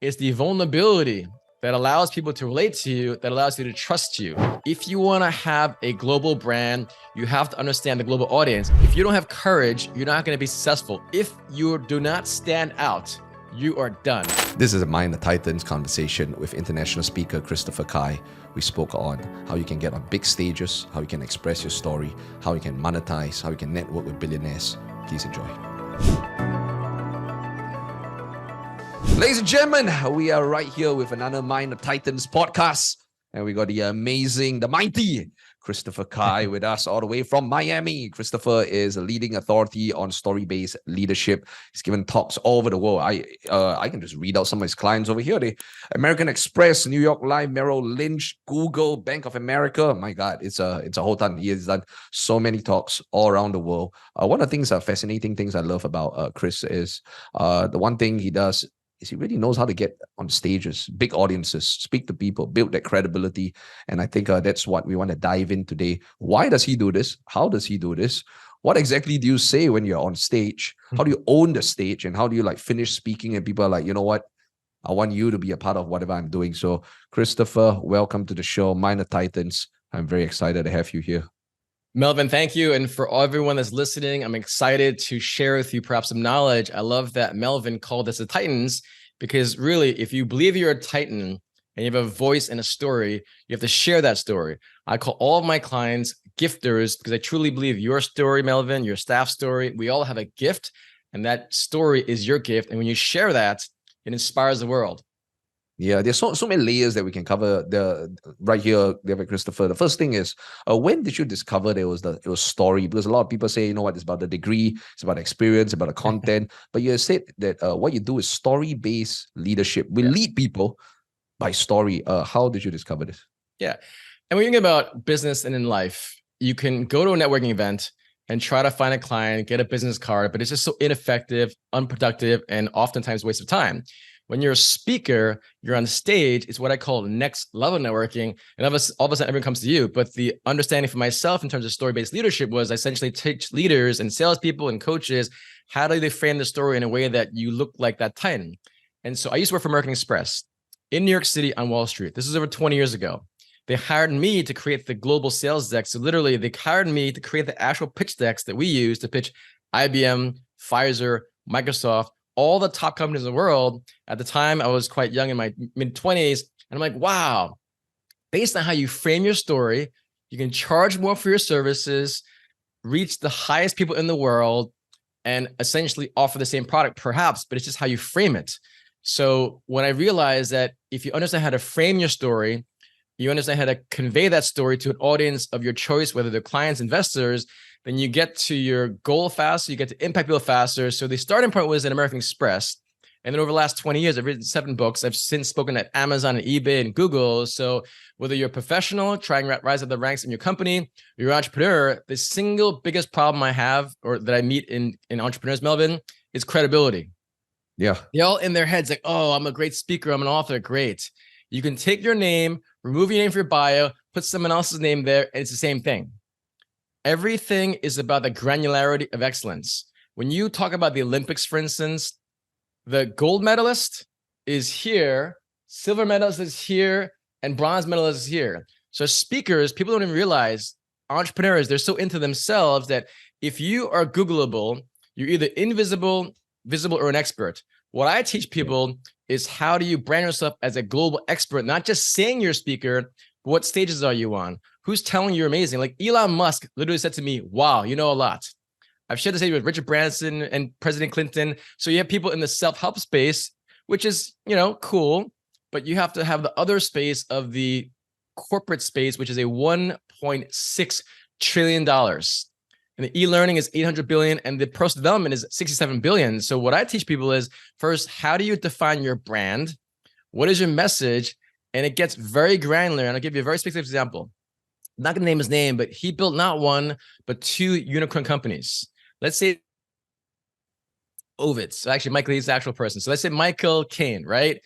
It's the vulnerability that allows people to relate to you, that allows you to trust you. If you want to have a global brand, you have to understand the global audience. If you don't have courage, you're not going to be successful. If you do not stand out, you are done. This is a Mind the Titans conversation with international speaker Christopher Kai. We spoke on how you can get on big stages, how you can express your story, how you can monetize, how you can network with billionaires. Please enjoy. Ladies and gentlemen, we are right here with another Mind the Titans podcast. And we got the amazing, the mighty Christopher Kai with us all the way from Miami. Christopher is a leading authority on story-based leadership. He's given talks all over the world. I can just read out some of his clients over here. The American Express, New York Life, Merrill Lynch, Google, Bank of America. My God, it's a whole ton. He has done so many talks all around the world. One of the things, fascinating things I love about Chris is the one thing he does is he really knows how to get on stages, big audiences, speak to people, build that credibility. And I think that's what we want to dive in today. Why does he do this? How does he do this? What exactly do you say when you're on stage? How do you own the stage? And how do you finish speaking and people are like, you know what? I want you to be a part of whatever I'm doing. So Christopher, welcome to the show, Mind the Titans. I'm very excited to have you here. Melvin, thank you. And for everyone that's listening, I'm excited to share with you perhaps some knowledge. I love that Melvin called us the Titans, because really, if you believe you're a Titan and you have a voice and a story, you have to share that story. I call all of my clients gifters because I truly believe your story, Melvin, your staff story, we all have a gift, and that story is your gift. And when you share that, it inspires the world. Yeah, there's so many layers that we can cover right here, David Christopher. The first thing is, when did you discover it was story? Because a lot of people say, you know what, it's about the degree, it's about experience, about the content. But you said that what you do is story-based leadership. We lead people by story. How did you discover this? Yeah, and when you think about business and in life, you can go to a networking event and try to find a client, get a business card, but it's just so ineffective, unproductive, and oftentimes a waste of time. When you're a speaker, you're on stage, it's what I call next level networking. And all of a sudden, everyone comes to you. But the understanding for myself in terms of story-based leadership was I essentially teach leaders and salespeople and coaches, how do they frame the story in a way that you look like that Titan? And so I used to work for American Express in New York City on Wall Street. This is over 20 years ago. They hired me to create the global sales deck. So literally, they hired me to create the actual pitch decks that we use to pitch IBM, Pfizer, Microsoft, all the top companies in the world. At the time, I was quite young in my mid-20s. And I'm like, wow, based on how you frame your story, you can charge more for your services, reach the highest people in the world, and essentially offer the same product, perhaps, but it's just how you frame it. So when I realized that if you understand how to frame your story, you understand how to convey that story to an audience of your choice, whether they're clients, investors, then you get to your goal faster, you get to impact people faster. So the starting point was at American Express. And then over the last 20 years, I've written 7 books. I've since spoken at Amazon and eBay and Google. So whether you're a professional, trying to rise up the ranks in your company, you're an entrepreneur, the single biggest problem I have or that I meet in entrepreneurs, Melvin, is credibility. Yeah. They're all in their heads like, oh, I'm a great speaker, I'm an author, great. You can take your name, remove your name from your bio, put someone else's name there, and it's the same thing. Everything is about the granularity of excellence. When you talk about the Olympics, for instance, the gold medalist is here, silver medalist is here, and bronze medalist is here. So speakers, people don't even realize, entrepreneurs, they're so into themselves that if you are Googleable, you're either invisible, visible, or an expert. What I teach people is how do you brand yourself as a global expert, not just saying you're a speaker, but what stages are you on? Who's telling you you're amazing? Like Elon Musk literally said to me, wow, you know a lot. I've shared this with Richard Branson and President Clinton. So you have people in the self-help space, which is, cool, but you have to have the other space of the corporate space, which is a $1.6 trillion. And the e-learning is 800 billion and the personal development is 67 billion. So what I teach people is first, how do you define your brand? What is your message? And it gets very granular. And I'll give you a very specific example. I'm not going to name his name, but he built not one, but 2 unicorn companies. Let's say Ovid. So actually, Michael, he's the actual person. So let's say Michael Caine, right?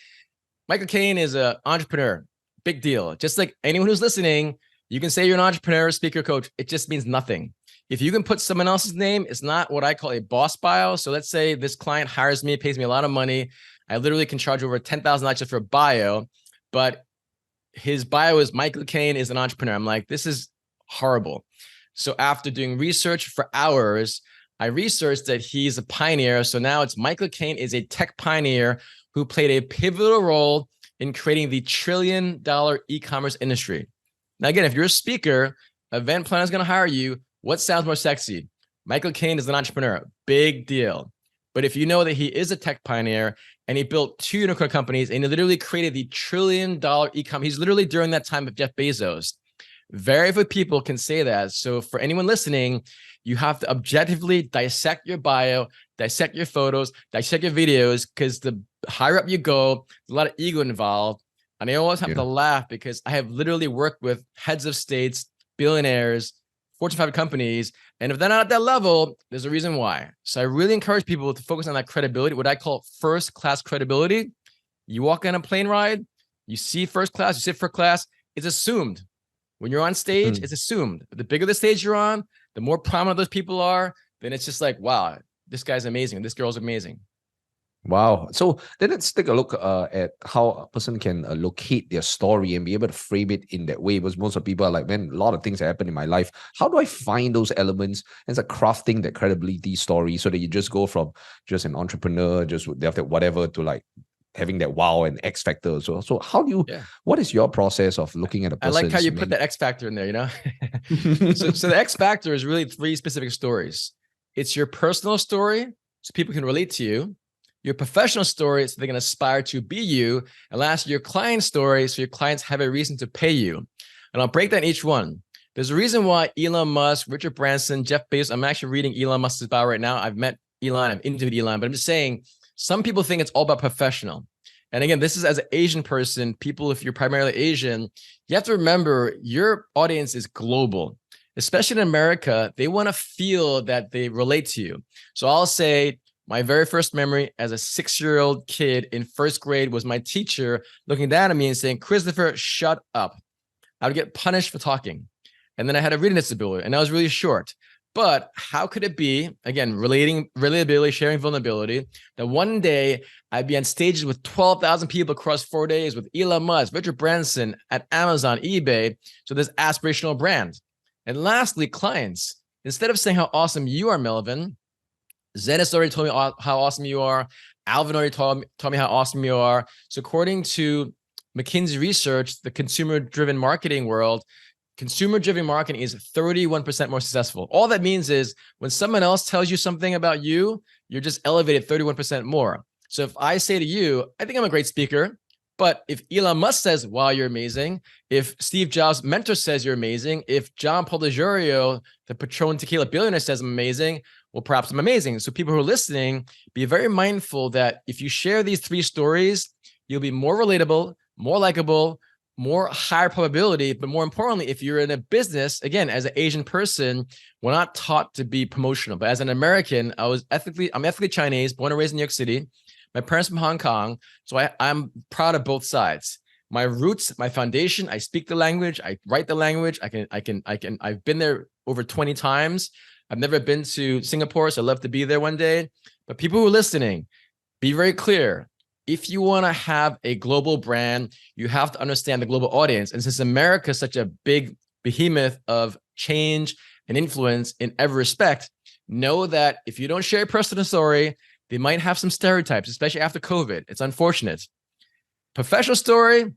Michael Caine is an entrepreneur. Big deal. Just like anyone who's listening, you can say you're an entrepreneur, speaker, coach. It just means nothing. If you can put someone else's name, it's not what I call a boss bio. So let's say this client hires me, pays me a lot of money. I literally can charge over $10,000 just for a bio, but his bio is Michael Caine is an entrepreneur. I'm like, this is horrible. So after doing research for hours, I researched that he's a pioneer. So now it's Michael Caine is a tech pioneer who played a pivotal role in creating the $1 trillion e-commerce industry. Now, again, if you're a speaker, event planner is going to hire you. What sounds more sexy? Michael Caine is an entrepreneur. Big deal. But if you know that he is a tech pioneer and he built 2 unicorn companies and he literally created the $1 trillion e-commerce, he's literally during that time of Jeff Bezos. Very few people can say that. So for anyone listening, you have to objectively dissect your bio, dissect your photos, dissect your videos, because the higher up you go, there's a lot of ego involved. And I always have to laugh because I have literally worked with heads of states, billionaires, Fortune 500 companies. And if they're not at that level, there's a reason why. So I really encourage people to focus on that credibility, what I call first-class credibility. You walk on a plane ride, you see first class, you sit first class, it's assumed. When you're on stage, it's assumed. But the bigger the stage you're on, the more prominent those people are, then it's just like, wow, this guy's amazing. This girl's amazing. Wow. So then let's take a look at how a person can locate their story and be able to frame it in that way. Because most of people are like, man, a lot of things happen in my life. How do I find those elements? And it's like crafting that credibility story so that you just go from just an entrepreneur, just whatever, to like having that wow and X factor as well. So how do you, what is your process of looking at a person? I like how you put that X factor in there, you know? so the X factor is really 3 specific stories. It's your personal story, so people can relate to you. Your professional story, so they can aspire to be you. And last, your client story, so your clients have a reason to pay you. And I'll break down each one. There's a reason why Elon Musk, Richard Branson, Jeff Bezos, I'm actually reading Elon Musk's bio right now. I've met Elon, I've interviewed Elon, but I'm just saying, some people think it's all about professional. And again, this is as an Asian person, people, if you're primarily Asian, you have to remember your audience is global, especially in America. They want to feel that they relate to you. So I'll say my very first memory as a 6-year-old kid in 1st grade was my teacher looking down at me and saying, Christopher, shut up. I would get punished for talking. And then I had a reading disability and I was really short. But how could it be, again, relatability, sharing vulnerability, that one day I'd be on stages with 12,000 people across 4 days with Elon Musk, Richard Branson at Amazon, eBay. So there's aspirational brand. And lastly, clients. Instead of saying how awesome you are, Melvin, Zenith already told me how awesome you are. Alvin already told me how awesome you are. So according to McKinsey research, the consumer-driven marketing world, consumer-driven marketing is 31% more successful. All that means is when someone else tells you something about you, you're just elevated 31% more. So if I say to you, I think I'm a great speaker, but if Elon Musk says, wow, you're amazing, if Steve Jobs' mentor says you're amazing, if John Paul DeJorio, the Patron Tequila billionaire, says I'm amazing, well, perhaps I'm amazing. So people who are listening, be very mindful that if you share these 3 stories, you'll be more relatable, more likable, more higher probability. But more importantly, if you're in a business, again, as an Asian person, we're not taught to be promotional. But as an American, I'm ethically Chinese, born and raised in New York City. My parents from Hong Kong. So I'm proud of both sides. My roots, my foundation, I speak the language, I write the language. I've been there over 20 times. I've never been to Singapore, so I'd love to be there one day. But people who are listening, be very clear. If you want to have a global brand, you have to understand the global audience. And since America is such a big behemoth of change and influence in every respect, know that if you don't share your personal story, they might have some stereotypes, especially after COVID. It's unfortunate. Professional story,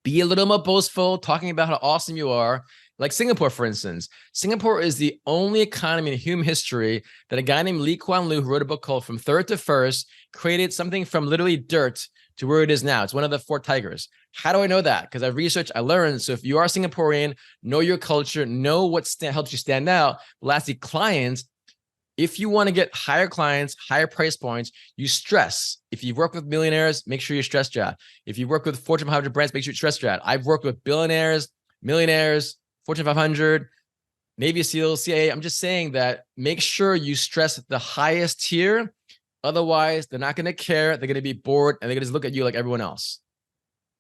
be a little more boastful, talking about how awesome you are. Like Singapore, for instance. Singapore is the only economy in human history that a guy named Lee Kuan Yew, who wrote a book called From Third to First, created something from literally dirt to where it is now. It's one of the 4 tigers. How do I know that? Because I've researched, I learned. So if you are Singaporean, know your culture, know what helps you stand out. Lastly, clients. If you want to get higher clients, higher price points, you stress. If you work with millionaires, make sure you stress that. If you work with Fortune 500 brands, make sure you stress that. I've worked with billionaires, millionaires, Fortune 500, Navy SEALs, CIA. I'm just saying that make sure you stress the highest tier. Otherwise, they're not going to care. They're going to be bored and they're going to just look at you like everyone else.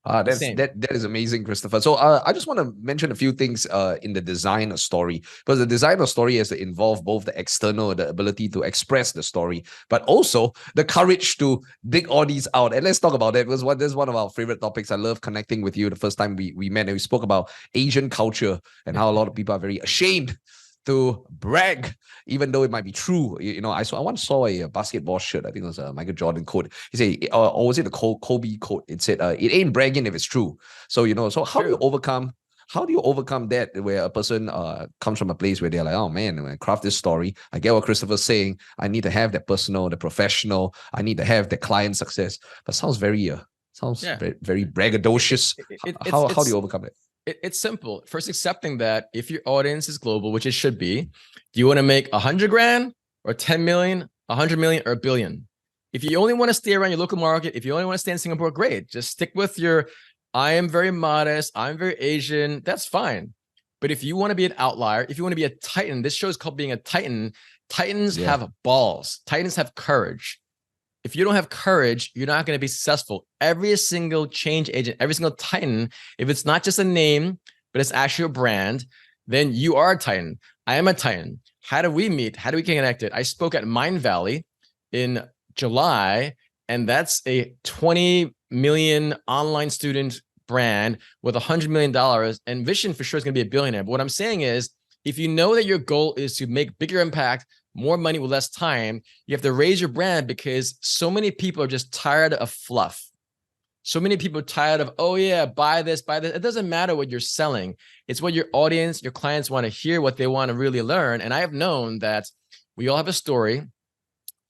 The same. That is amazing, Christopher. So I just want to mention a few things in the designer story, because the designer story has to involve both the external, the ability to express the story, but also the courage to dig all these out. And let's talk about that, because this is one of our favorite topics. I love connecting with you. The first time we met and we spoke about Asian culture and how a lot of people are very ashamed to brag, even though it might be true. I once saw a basketball shirt. I think it was a Michael Jordan quote. He said, or was it a Kobe quote? It said, "It ain't bragging if it's true." So so how do you overcome? How do you overcome that, where a person comes from a place where they're like, oh man, when I craft this story, I get what Christopher's saying. I need to have that personal, the professional. I need to have the client success. But sounds very very braggadocious. How do you overcome it? It's simple. First, accepting that if your audience is global, which it should be, do you want to make 100 grand or 10 million, 100 million or a billion? If you only want to stay around your local market, if you only want to stay in Singapore, great. Just stick with I am very modest, I'm very Asian, that's fine. But if you want to be an outlier, if you want to be a titan, this show is called Being a Titan. Titans have balls. Titans have courage. If you don't have courage, you're not going to be successful. Every single change agent, every single titan, if it's not just a name, but it's actually a brand, then you are a titan. I am a titan. How do we meet? How do we get connected? I spoke at Mind Valley in July, and that's a 20 million online student brand with $100 million, and vision for sure is going to be a billionaire. But what I'm saying is, if you know that your goal is to make bigger impact, more money with less time, you have to raise your brand, because so many people are just tired of fluff. So many people are tired of, oh yeah, buy this, buy this. It doesn't matter what you're selling. It's what your audience, your clients want to hear, what they want to really learn. And I have known that we all have a story.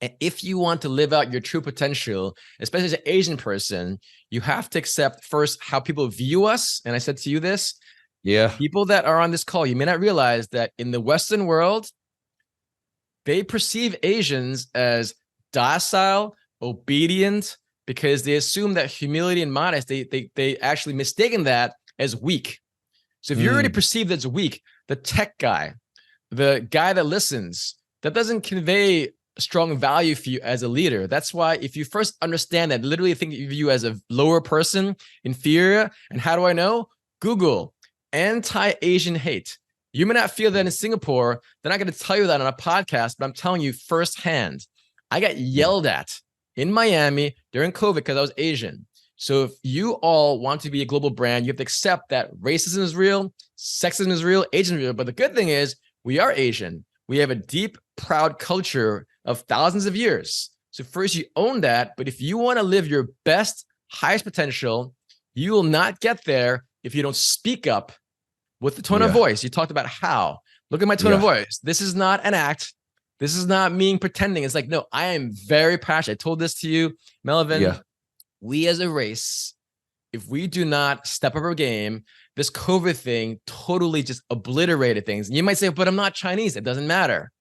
And if you want to live out your true potential, especially as an Asian person, you have to accept first how people view us. And I said to you this, people that are on this call, you may not realize that in the Western world, they perceive Asians as docile, obedient, because they assume that humility and modesty, they actually mistaken that as weak. So if you're already perceived as weak, the tech guy, the guy that listens, that doesn't convey strong value for you as a leader. That's why if you first understand that, literally think of you as a lower person, inferior, and how do I know? Google anti-Asian hate. You may not feel that in Singapore. They're not going to tell you that on a podcast, but I'm telling you firsthand. I got yelled at in Miami during COVID because I was Asian. So if you all want to be a global brand, you have to accept that racism is real, sexism is real, Asian is real. But the good thing is we are Asian. We have a deep, proud culture of thousands of years. So first you own that. But if you want to live your best, highest potential, you will not get there if you don't speak up with the tone of voice. You talked about how. Look at my tone of voice. This is not an act. This is not me pretending. It's like, no, I am very passionate. I told this to you, Melvin. We as a race, if we do not step up our game, this COVID thing totally just obliterated things. And you might say, but I'm not Chinese. It doesn't matter.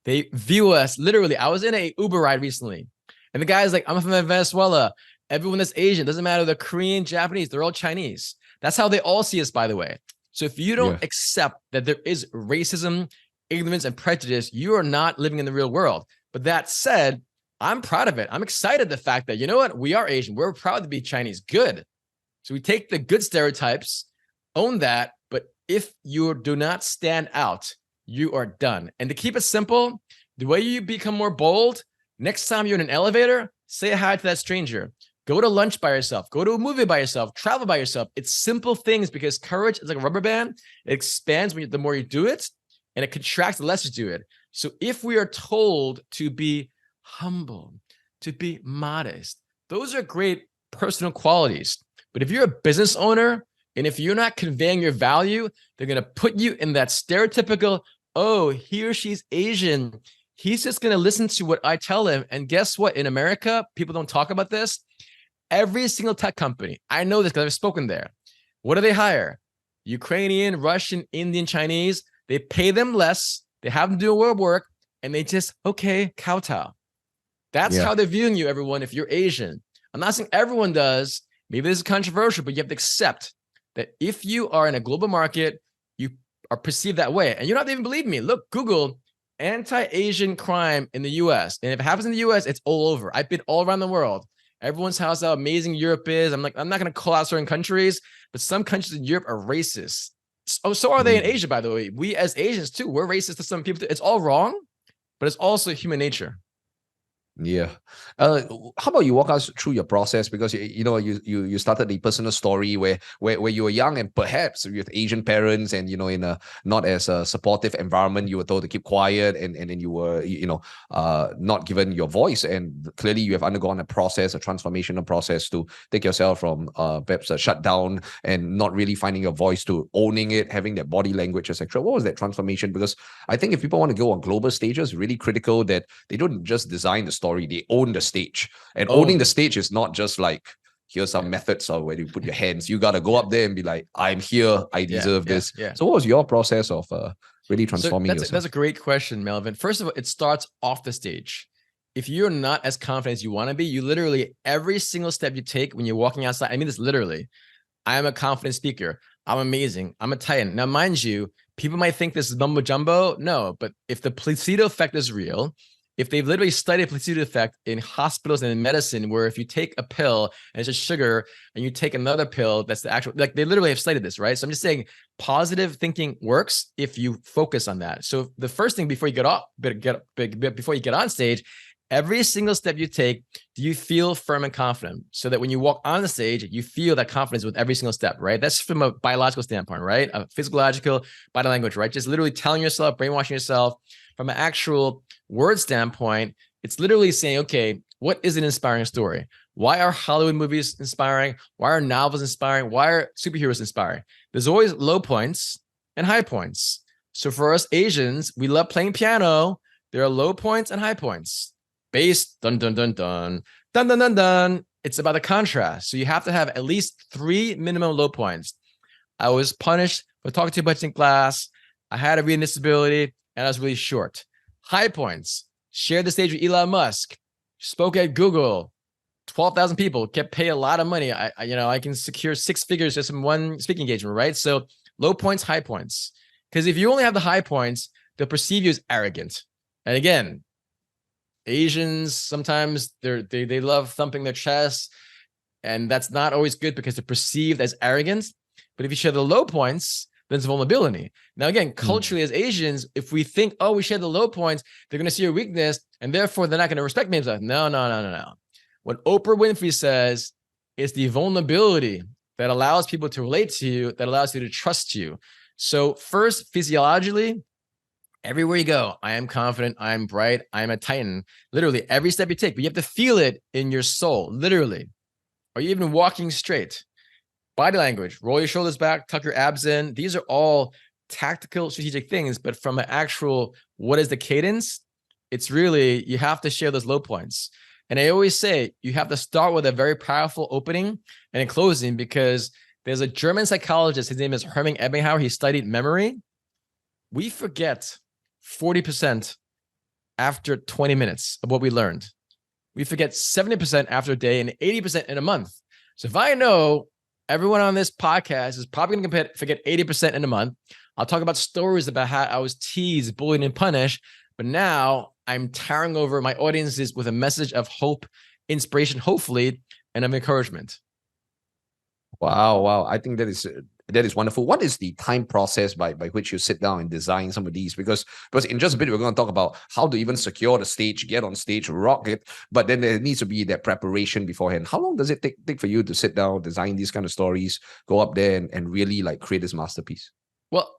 They view us literally. I was in a Uber ride recently, and the guy's like, I'm from Venezuela. Everyone that's Asian, doesn't matter. They're Korean, Japanese, they're all Chinese. That's how they all see us, by the way. So if you don't accept that there is racism, ignorance, and prejudice, you are not living in the real world. But that said, I'm proud of it. I'm excited the fact that, you know what? We are Asian. We're proud to be Chinese. Good. So we take the good stereotypes, own that. But if you do not stand out, you are done. And to keep it simple, the way you become more bold, next time you're in an elevator, say hi to that stranger. Go to lunch by yourself. Go to a movie by yourself. Travel by yourself. It's simple things, because courage is like a rubber band. It expands the more you do it, and it contracts the less you do it. So if we are told to be humble, to be modest, those are great personal qualities. But if you're a business owner, and if you're not conveying your value, they're going to put you in that stereotypical, oh, he or she's Asian. He's just going to listen to what I tell him. And guess what? In America, people don't talk about this. Every single tech company, I know this because I've spoken there. What do they hire? Ukrainian, Russian, Indian, Chinese. They pay them less. They have them do more work, and they just, okay, kowtow. That's how they're viewing you, everyone, if you're Asian. I'm not saying everyone does. Maybe this is controversial, but you have to accept that if you are in a global market, you are perceived that way. And you don't have to even believe me. Look, Google anti-Asian crime in the US. And if it happens in the US, it's all over. I've been all around the world. Everyone's house how amazing Europe is. I'm like, I'm not going to call out certain countries, but some countries in Europe are racist. So are they in Asia, by the way. We as Asians too, we're racist to some people. It's all wrong, but it's also human nature. Yeah. How about you walk us through your process? Because you started the personal story where you were young and perhaps with Asian parents and in a not as a supportive environment, you were told to keep quiet and then you were not given your voice, and clearly you have undergone a transformational process to take yourself from perhaps a shutdown and not really finding your voice to owning it, having that body language, etc. What was that transformation? Because I think if people want to go on global stages, really critical that they don't just design the story, they own the stage. And owning the stage is not just like, here's some methods of where you put your hands. You got to go up there and be like, I'm here, I deserve this. So what was your process of really transforming yourself? That's a great question, Melvin. First of all, it starts off the stage. If you're not as confident as you want to be, you literally, every single step you take when you're walking outside, I mean this literally, I am a confident speaker. I'm amazing. I'm a titan. Now, mind you, people might think this is mumbo jumbo. No, but if the placebo effect is real, if they've literally studied placebo effect in hospitals and in medicine, where if you take a pill and it's just sugar and you take another pill, that's the actual, like they literally have studied this, right? So I'm just saying positive thinking works if you focus on that. So the first thing before you before you get on stage, every single step you take, do you feel firm and confident? So that when you walk on the stage, you feel that confidence with every single step, right? That's from a biological standpoint, right? A physiological, body language, right? Just literally telling yourself, brainwashing yourself. From an actual word standpoint, it's literally saying, okay, what is an inspiring story? Why are Hollywood movies inspiring? Why are novels inspiring? Why are superheroes inspiring? There's always low points and high points. So for us Asians, we love playing piano. There are low points and high points. Bass, dun, dun, dun, dun, dun, dun, dun, dun. It's about the contrast. So you have to have at least 3 minimum low points. I was punished for talking too much in class. I had a reading disability and I was really short. High points, shared the stage with Elon Musk, spoke at Google, 12,000 people, kept paying a lot of money. I can secure 6 figures just in one speaking engagement, right? So low points, high points. Because if you only have the high points, they'll perceive you as arrogant. And again, Asians, sometimes they love thumping their chest, and that's not always good because they're perceived as arrogance. But if you share the low points, then it's vulnerability. Now, again, culturally as Asians, if we think, oh, we share the low points, they're going to see your weakness, and therefore they're not going to respect me. No. What Oprah Winfrey says is the vulnerability that allows people to relate to you, that allows you to trust you. So first, physiologically, everywhere you go, I am confident, I'm bright, I'm a titan. Literally every step you take, but you have to feel it in your soul, literally. Are you even walking straight? Body language, roll your shoulders back, tuck your abs in. These are all tactical, strategic things, but from an actual, what is the cadence? It's really, you have to share those low points. And I always say, you have to start with a very powerful opening and a closing, because there's a German psychologist, his name is Hermann Ebbinghaus, he studied memory. We forget 40% after 20 minutes of what we learned. We forget 70% after a day and 80% in a month. So if I know everyone on this podcast is probably going to forget 80% in a month, I'll talk about stories about how I was teased, bullied, and punished. But now I'm tearing over my audiences with a message of hope, inspiration, hopefully, and of encouragement. Wow. I think that is wonderful. What is the time process by which you sit down and design some of these? Because in just a bit, we're going to talk about how to even secure the stage, get on stage, rock it. But then there needs to be that preparation beforehand. How long does it take for you to sit down, design these kind of stories, go up there and really like create this masterpiece? Well,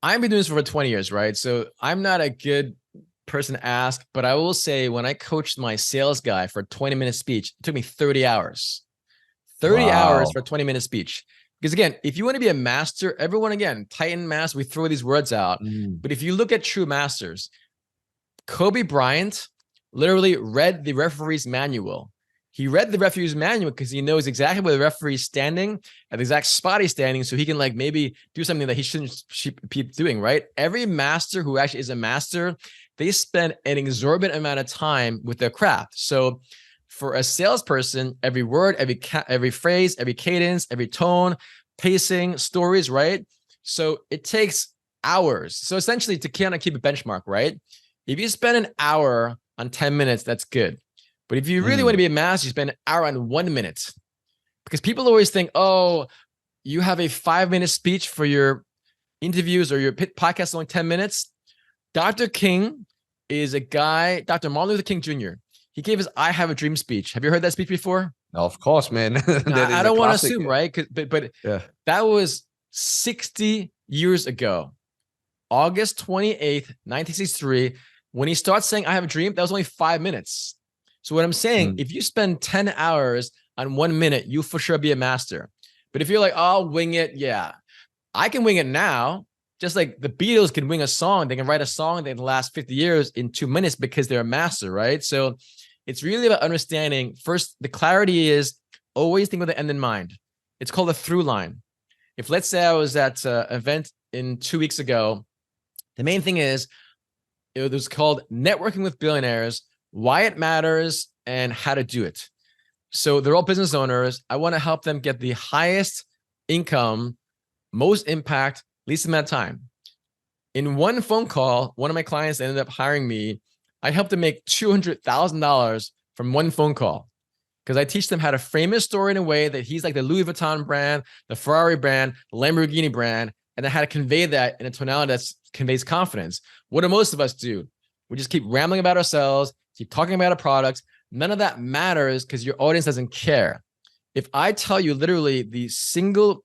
I've been doing this for over 20 years, right? So I'm not a good person to ask, but I will say when I coached my sales guy for a 20-minute speech, it took me 30 hours. 30 hours for a 20-minute speech. Because again, if you want to be a master, everyone, again, Titan master, we throw these words out. But if you look at true masters, Kobe Bryant literally read the referee's manual. He read the referee's manual because he knows exactly where the referee's standing at the exact spot he's standing, so he can like maybe do something that he shouldn't be doing, right? Every master who actually is a master, they spend an exorbitant amount of time with their craft. So for a salesperson, every word, every phrase, every cadence, every tone, pacing, stories, right? So it takes hours. So essentially to kind of keep a benchmark, right? If you spend an hour on 10 minutes, that's good. But if you really want to be a master, you spend an hour on 1 minute. Because people always think, oh, you have a 5-minute speech for your interviews or your podcast only 10 minutes. Dr. King is a guy, Dr. Martin Luther King Jr. He gave his I Have a Dream speech. Have you heard that speech before? Of course, man. That is I don't want to classic. assume, right? But yeah, that was 60 years ago. August 28th, 1963. When he starts saying I have a dream, that was only 5 minutes. So what I'm saying, if you spend 10 hours on 1 minute, you for sure be a master. But if you're like, oh, I'll wing it, yeah. I can wing it now. Just like the Beatles can wing a song. They can write a song that can last 50 years in 2 minutes because they're a master, right? So it's really about understanding. First, the clarity is always think with the end in mind. It's called a through line. If let's say I was at an event 2 weeks ago, the main thing is it was called Networking with Billionaires, why it matters and how to do it. So they're all business owners. I want to help them get the highest income, most impact, least amount of time. In one phone call, one of my clients ended up hiring me. I helped them make $200,000 from one phone call because I teach them how to frame his story in a way that he's like the Louis Vuitton brand, the Ferrari brand, the Lamborghini brand, and then how to convey that in a tonality that conveys confidence. What do most of us do? We just keep rambling about ourselves, keep talking about our products. None of that matters because your audience doesn't care. If I tell you literally the single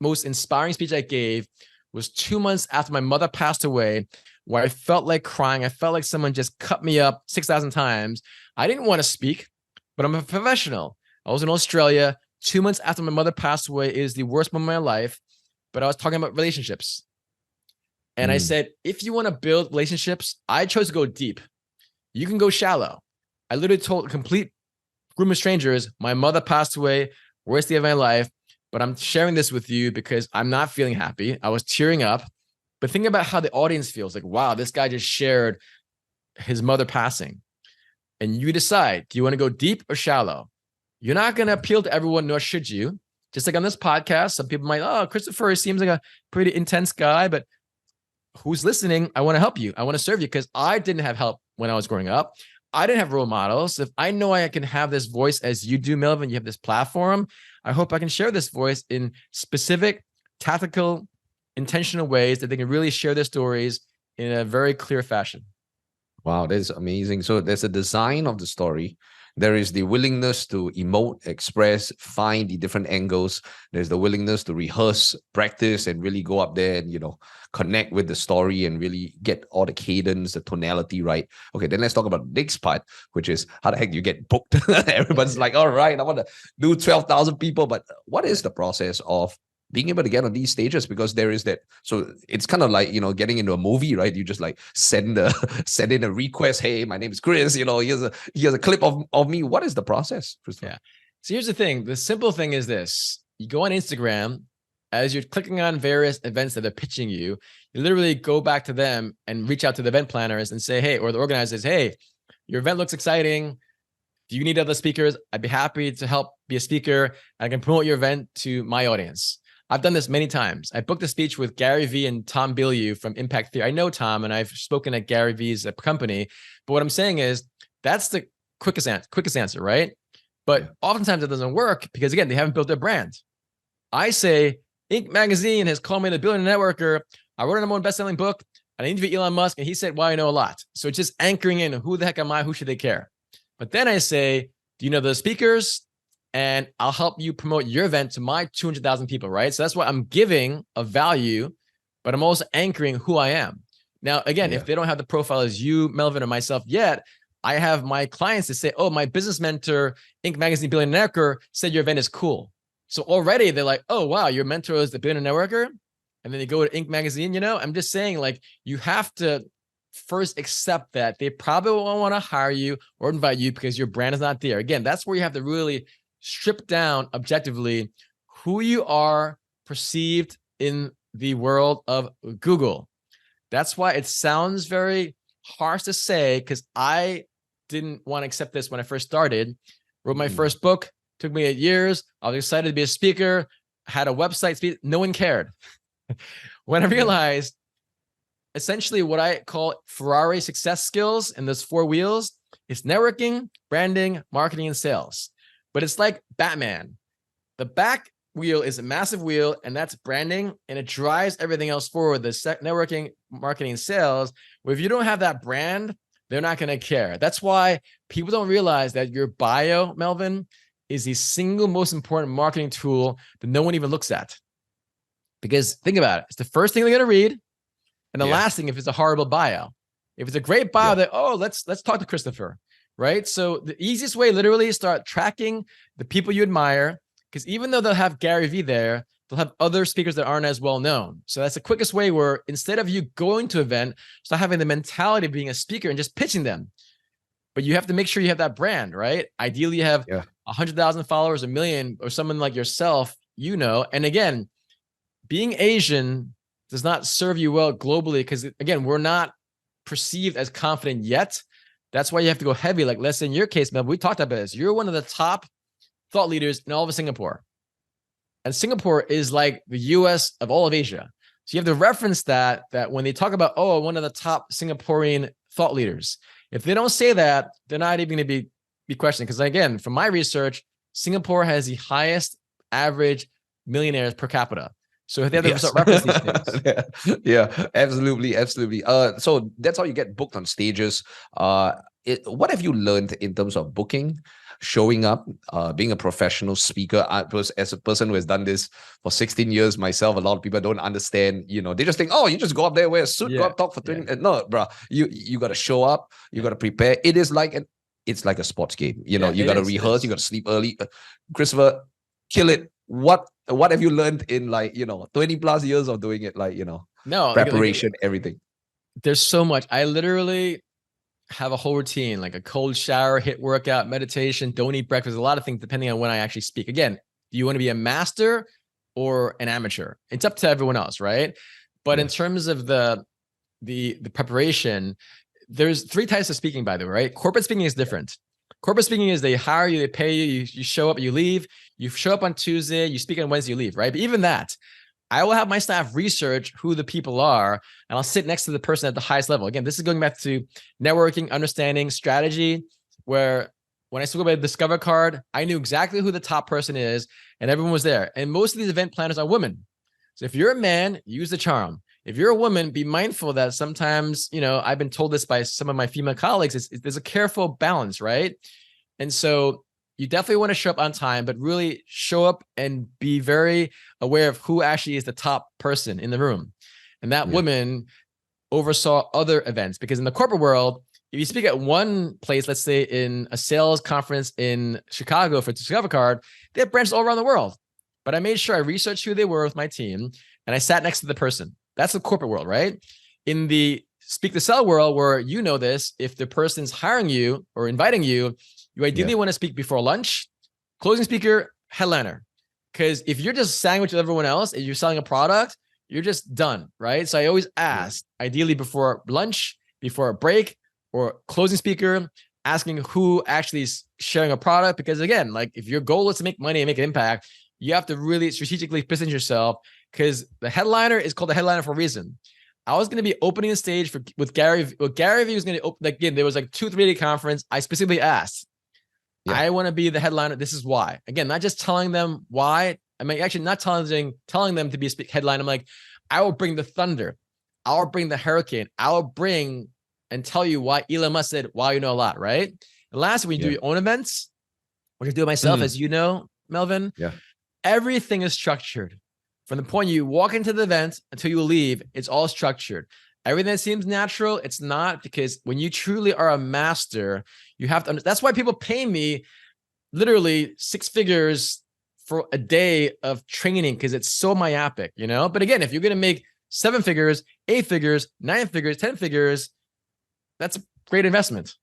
most inspiring speech I gave was 2 months after my mother passed away, where I felt like crying. I felt like someone just cut me up 6,000 times. I didn't want to speak, but I'm a professional. I was in Australia 2 months after my mother passed away. It is the worst moment of my life, but I was talking about relationships. And I said, if you want to build relationships, I chose to go deep. You can go shallow. I literally told a complete group of strangers, my mother passed away, worst day of my life, but I'm sharing this with you because I'm not feeling happy. I was tearing up. But think about how the audience feels. Like, wow, this guy just shared his mother passing. And you decide, do you want to go deep or shallow? You're not going to appeal to everyone, nor should you. Just like on this podcast, some people might, oh, Christopher seems like a pretty intense guy, but who's listening? I want to help you. I want to serve you because I didn't have help when I was growing up. I didn't have role models. If I know I can have this voice as you do, Melvin, you have this platform, I hope I can share this voice in specific, tactical, intentional ways that they can really share their stories in a very clear fashion. Wow, that's amazing. So there's a design of the story. There is the willingness to emote, express, find the different angles. There's the willingness to rehearse, practice, and really go up there and, connect with the story and really get all the cadence, the tonality right. Okay, then let's talk about the next part, which is how the heck you get booked. Everyone's like, all right, I want to do 12,000 people. But what is the process of being able to get on these stages? Because there is that, so it's kind of like, getting into a movie, right? You just like send in a request. Hey, my name is Chris, here's a clip of me. What is the process, Christopher? Yeah. So here's the thing. The simple thing is this. You go on Instagram, as you're clicking on various events that are pitching you, you literally go back to them and reach out to the event planners and say, hey, or the organizers, hey, your event looks exciting. Do you need other speakers? I'd be happy to help be a speaker. I can promote your event to my audience. I've done this many times. I booked a speech with Gary Vee and Tom Bilyeu from Impact Theory. I know Tom, and I've spoken at Gary Vee's company. But what I'm saying is that's the quickest answer, right? But oftentimes it doesn't work because, again, they haven't built their brand. I say, Inc. Magazine has called me the billionaire networker. I wrote a #1 best-selling book, and I interviewed Elon Musk, and he said, well, I know a lot. So it's just anchoring in, who the heck am I? Who should they care? But then I say, do you know the speakers? And I'll help you promote your event to my 200,000 people, right? So that's why I'm giving a value, but I'm also anchoring who I am. Now, again, if they don't have the profile as you, Melvin, or myself yet, I have my clients to say, oh, my business mentor, Inc. Magazine Billionaire Networker, said your event is cool. So already they're like, oh, wow, your mentor is the Billionaire Networker. And then they go to Inc. Magazine, I'm just saying, like, you have to first accept that they probably won't want to hire you or invite you because your brand is not there. Again, that's where you have to really strip down objectively who you are perceived in the world of Google. That's why it sounds very harsh to say, because I didn't want to accept this when I first started. Wrote my first book, took me 8 years. I was excited to be a speaker, had a website, no one cared. When I realized essentially what I call Ferrari success skills and those 4 wheels, It's networking, branding, marketing, and sales. But it's like Batman. The back wheel is a massive wheel, and that's branding, and it drives everything else forward. The networking, marketing, and sales. Where if you don't have that brand, they're not going to care. That's why people don't realize that your bio, Melvin, is the single most important marketing tool that no one even looks at. Because think about it. It's the first thing they're going to read. And the last thing, if it's a horrible bio. If it's a great bio, that, oh, let's talk to Christopher, right? So the easiest way, literally, is start tracking the people you admire. Because even though they'll have Gary Vee there, they'll have other speakers that aren't as well known. So that's the quickest way where instead of you going to an event, start having the mentality of being a speaker and just pitching them. But you have to make sure you have that brand, right? Ideally, you have 100,000 followers, 1 million, or someone like yourself, And again, being Asian does not serve you well globally because, again, we're not perceived as confident yet. That's why you have to go heavy. Like, let's say in your case, Mel, we talked about this. You're one of the top thought leaders in all of Singapore. And Singapore is like the US of all of Asia. So you have to reference that when they talk about, oh, one of the top Singaporean thought leaders, if they don't say that, they're not even going to be questioned. Because again, from my research, Singapore has the highest average millionaires per capita. So if they have to reference these things. Yeah, absolutely. So that's how you get booked on stages. What have you learned in terms of booking, showing up, being a professional speaker? As a person who has done this for 16 years myself, a lot of people don't understand, they just think, oh, you just go up there, wear a suit, go up, talk for 20 minutes. No, bro, you got to show up, you got to prepare. It's like a sports game. You got to rehearse, you got to sleep early. Christopher, kill it. What have you learned in 20 plus years of doing it? Preparation, everything. There's so much. I literally have a whole routine, like a cold shower, HIIT workout, meditation, don't eat breakfast, a lot of things depending on when I actually speak. Again, do you want to be a master or an amateur? It's up to everyone else, right? But in terms of the preparation, there's 3 types of speaking, by the way, right? Corporate speaking is different. Corporate speaking is they hire you, they pay you, you show up, you leave. You show up on Tuesday, you speak on Wednesday, you leave, right? But even that, I will have my staff research who the people are, and I'll sit next to the person at the highest level. Again, this is going back to networking, understanding, strategy, where when I spoke about Discover card, I knew exactly who the top person is, and everyone was there. And most of these event planners are women. So if you're a man, use the charm. If you're a woman, be mindful that sometimes, I've been told this by some of my female colleagues, there's a careful balance, right? And so you definitely want to show up on time, but really show up and be very aware of who actually is the top person in the room. And that woman oversaw other events, because in the corporate world, if you speak at one place, let's say in a sales conference in Chicago for Discover Card, they have branches all around the world. But I made sure I researched who they were with my team, and I sat next to the person. That's the corporate world, right? In the speak to sell world, where this, if the person's hiring you or inviting you, you ideally want to speak before lunch, closing speaker, headliner. Because if you're just sandwiched with everyone else and you're selling a product, you're just done, right? So I always ask, ideally before lunch, before a break, or closing speaker, asking who actually is sharing a product. Because again, if your goal is to make money and make an impact, you have to really strategically position yourself, because the headliner is called the headliner for a reason. I was going to be opening the stage with Gary. Gary Vee was going to open, again, there was 2-3 day conference. I specifically asked, I want to be the headliner. This is why. Again, not just telling them why. I mean, actually not telling them to be a headline. I'm like, I will bring the thunder. I'll bring the hurricane. I'll bring and tell you why Elon Musk said, wow, you know a lot, right? And lastly, when you do your own events, which I do it myself, as you know, Melvin, everything is structured. From the point you walk into the event until you leave, it's all structured. Everything that seems natural, it's not, because when you truly are a master, you have to understand. That's why people pay me literally 6 figures for a day of training, because it's so myopic, But again, if you're going to make 7 figures, 8 figures, 9 figures, 10 figures, that's a great investment.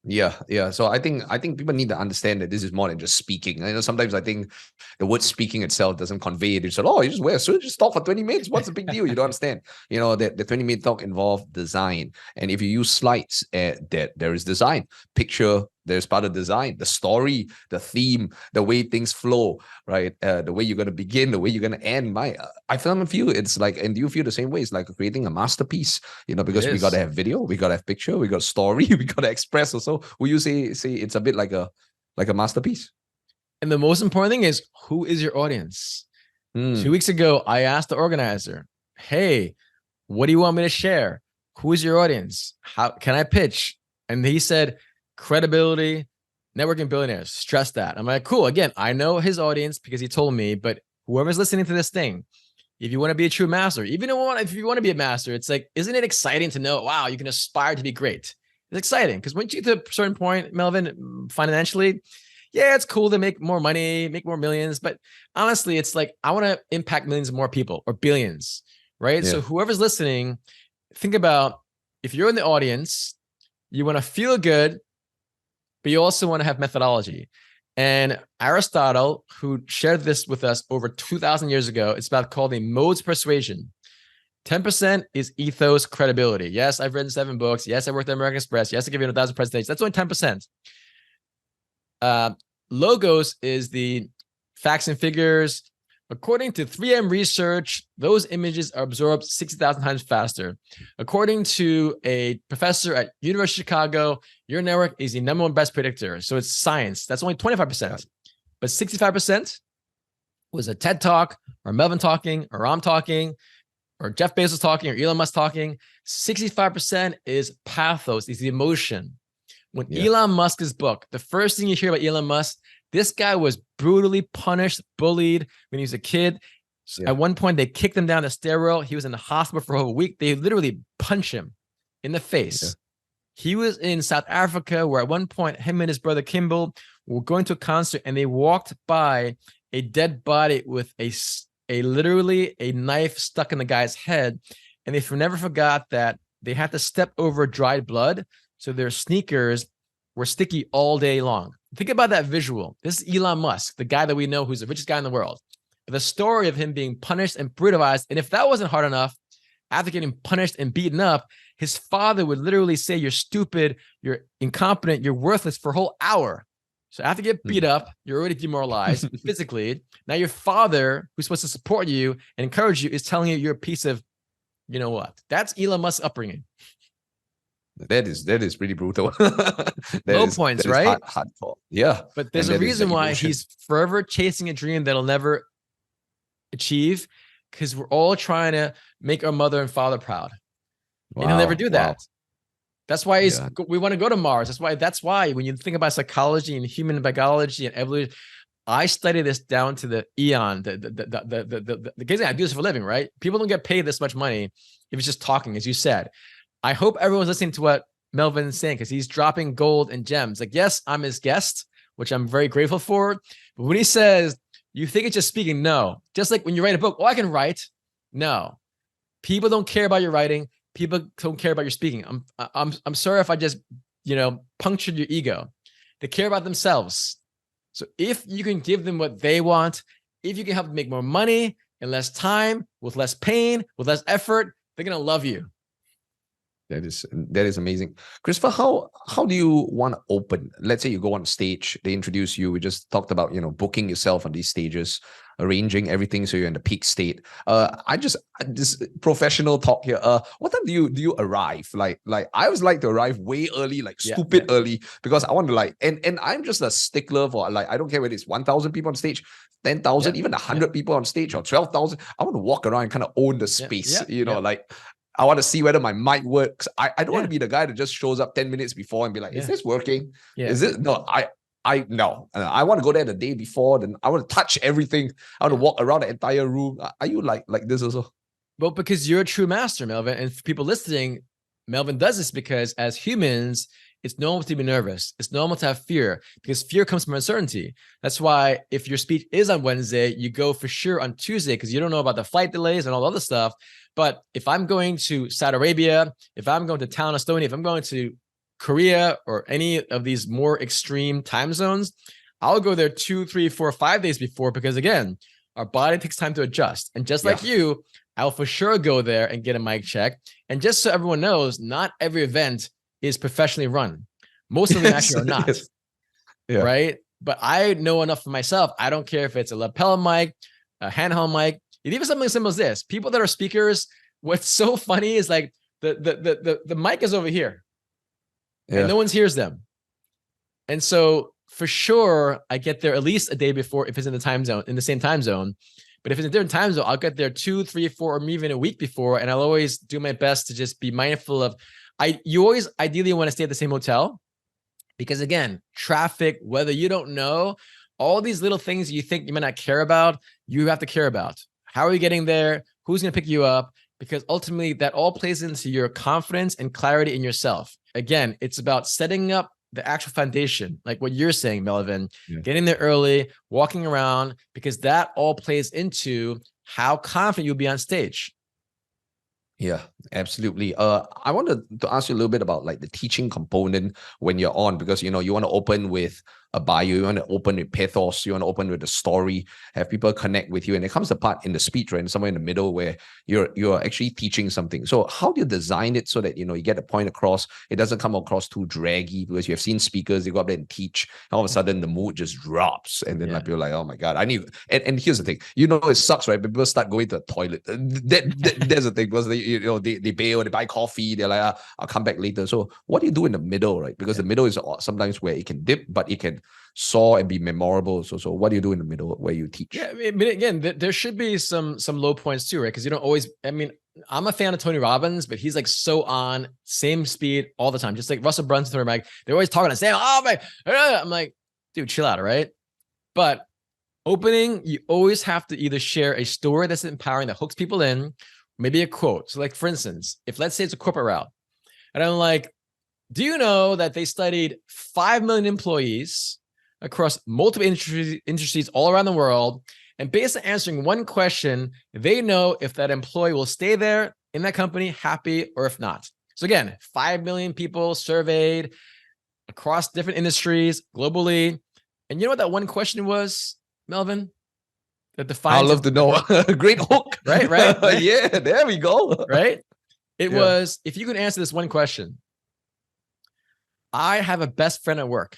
Yeah. So I think people need to understand that this is more than just speaking. Sometimes I think the word speaking itself doesn't convey it. You said, oh, you just wear a suit, just talk for 20 minutes. What's the big deal? You don't understand. That the 20-minute talk involves design. And if you use slides, that there is design, picture, There's part of design, the story, the theme, the way things flow, right? The way you're going to begin, the way you're going to end. I feel it's like, and do you feel the same way? It's like creating a masterpiece, because we got to have video, we got to have picture, we got story, we got to express also. Will you say it's a bit like a masterpiece? And the most important thing is, who is your audience? 2 weeks ago, I asked the organizer, hey, what do you want me to share? Who is your audience? How can I pitch? And he said, credibility, networking billionaires, stress that. I'm like, cool. Again, I know his audience because he told me, but whoever's listening to this thing, if you want to be a true master, even if you want to be a master, it's like, isn't it exciting to know, wow, you can aspire to be great? It's exciting because once you get to a certain point, Melvin, financially, yeah, it's cool to make more money, make more millions. But honestly, it's like, I want to impact millions of more people or billions, right? Yeah. So whoever's listening, think about, if you're in the audience, you want to feel good, but you also want to have methodology. And Aristotle, who shared this with us over 2,000 years ago, it's about called the modes persuasion. 10% is ethos, credibility. Yes, I've written 7 books. Yes, I worked at American Express. Yes, I give you 1,000 presentations. That's only 10%. Logos is the facts and figures. According to 3M research, those images are absorbed 60,000 times faster. According to a professor at University of Chicago, your network is the #1 best predictor. So it's science. That's only 25%. But 65% was a TED Talk, or Melvin talking, or I'm talking, or Jeff Bezos talking, or Elon Musk talking. 65% is pathos, is the emotion. When Elon Musk's book, the first thing you hear about Elon Musk, this guy was brutally punished, bullied when he was a kid. At one point, they kicked him down the stairwell. He was in the hospital for a whole week. They literally punched him in the face. He was in South Africa, where at one point, him and his brother Kimball were going to a concert, and they walked by a dead body with literally a knife stuck in the guy's head. And they never forgot that they had to step over dried blood, so their sneakers were sticky all day long. Think about that visual. This is Elon Musk, the guy that we know who's the richest guy in the world. But the story of him being punished and brutalized, and if that wasn't hard enough, after getting punished and beaten up, his father would literally say, you're stupid, you're incompetent, you're worthless for a whole hour. So after you get beat up, you're already demoralized physically. Now your father, who's supposed to support you and encourage you, is telling you you're a piece of, you know what? That's Elon Musk's upbringing. That is pretty brutal. Low points, right? Hardcore. Yeah. But there's a reason why he's forever chasing a dream that'll never achieve, because we're all trying to make our mother and father proud. Wow. And he'll never do that. That's why we want to go to Mars. That's why when you think about psychology and human biology and evolution, I study this down to the eon. The case I do this for a living, right? People don't get paid this much money if it's just talking, as you said. I hope everyone's listening to what Melvin's saying, because he's dropping gold and gems. Like, yes, I'm his guest, which I'm very grateful for. But when he says, you think it's just speaking, no. Just like when you write a book, I can write. No. People don't care about your writing. People don't care about your speaking. I'm sorry if I just, punctured your ego. They care about themselves. So if you can give them what they want, if you can help them make more money in less time, with less pain, with less effort, they're going to love you. That is amazing. Christopher, how do you want to open? Let's say you go on stage, they introduce you. We just talked about, booking yourself on these stages, arranging everything so you're in the peak state. This professional talk here. What time do you arrive? Like I always like to arrive way early, stupid early, because I want to and I'm just a stickler for I don't care whether it's 1,000 people on stage, 10,000, even 100 people on stage, or 12,000. I want to walk around and kind of own the space, I want to see whether my mic works. I don't want to be the guy that just shows up 10 minutes before and be like, is this working? Is it? No, no. I want to go there the day before. Then I want to touch everything. I want to walk around the entire room. Are you like this also? Well, because you're a true master, Melvin. And for people listening, Melvin does this because as humans, it's normal to be nervous. It's normal to have fear, because fear comes from uncertainty. That's why if your speech is on Wednesday, you go for sure on Tuesday, because you don't know about the flight delays and all the other stuff. But if I'm going to Saudi Arabia, if I'm going to Tallinn, Estonia, if I'm going to Korea or any of these more extreme time zones, I'll go there 2, 3, 4, 5 days before, because again, our body takes time to adjust. And just like you, I'll for sure go there and get a mic check. And just so everyone knows, not every event is professionally run. Most of them actually are not, Yes. Yeah. right? But I know enough for myself. I don't care if it's a lapel mic, a handheld mic, even something simple as this. People that are speakers, what's so funny is like the mic is over here and no one hears them. And so for sure, I get there at least a day before if it's in the time zone, in the same time zone. But if it's a different time zone, I'll get there 2, 3, 4, or even a week before. And I'll always do my best to just be mindful of, you always ideally want to stay at the same hotel because again, traffic, weather, you don't know, all these little things you think you might not care about, you have to care about. How are you getting there? Who's going to pick you up? Because ultimately that all plays into your confidence and clarity in yourself. Again, it's about setting up the actual foundation, like what you're saying, Melvin, getting there early, walking around, because that all plays into how confident you'll be on stage. Yeah, absolutely. I wanted to ask you a little bit about like the teaching component when you're on, because you want to open with a bio, you want to open with pathos, you want to open with a story, have people connect with you, and it comes apart in the speech, right? And somewhere in the middle where you're actually teaching something. So how do you design it so that you get the point across? It doesn't come across too draggy, because you have seen speakers, they go up there and teach, and all of a sudden the mood just drops, and then like people are like, oh my god, I need. And here's the thing, it sucks, right? People start going to the toilet. There's the thing, because they bail, they buy coffee, they're like, I'll come back later. So what do you do in the middle, right? Because the middle is sometimes where it can dip, but it can soar and be memorable. So what do you do in the middle where you teach? Yeah, I mean, again, there should be some low points too, right? Because you don't always. I mean, I'm a fan of Tony Robbins, but he's like so on same speed all the time, just like Russell Brunson or Mike. They're always talking the same. Oh my, I'm like, dude, chill out, right? But opening, you always have to either share a story that's empowering that hooks people in, maybe a quote. So, like for instance, if let's say it's a corporate route, and I'm like, do you know that they studied 5 million employees across multiple industries all around the world? And based on answering one question, they know if that employee will stay there in that company happy or if not. So again, 5 million people surveyed across different industries globally. And you know what that one question was, Melvin? That defines. I'd love to know. Great hook. Right? Yeah, there we go. Right? It was, if you could answer this one question, I have a best friend at work.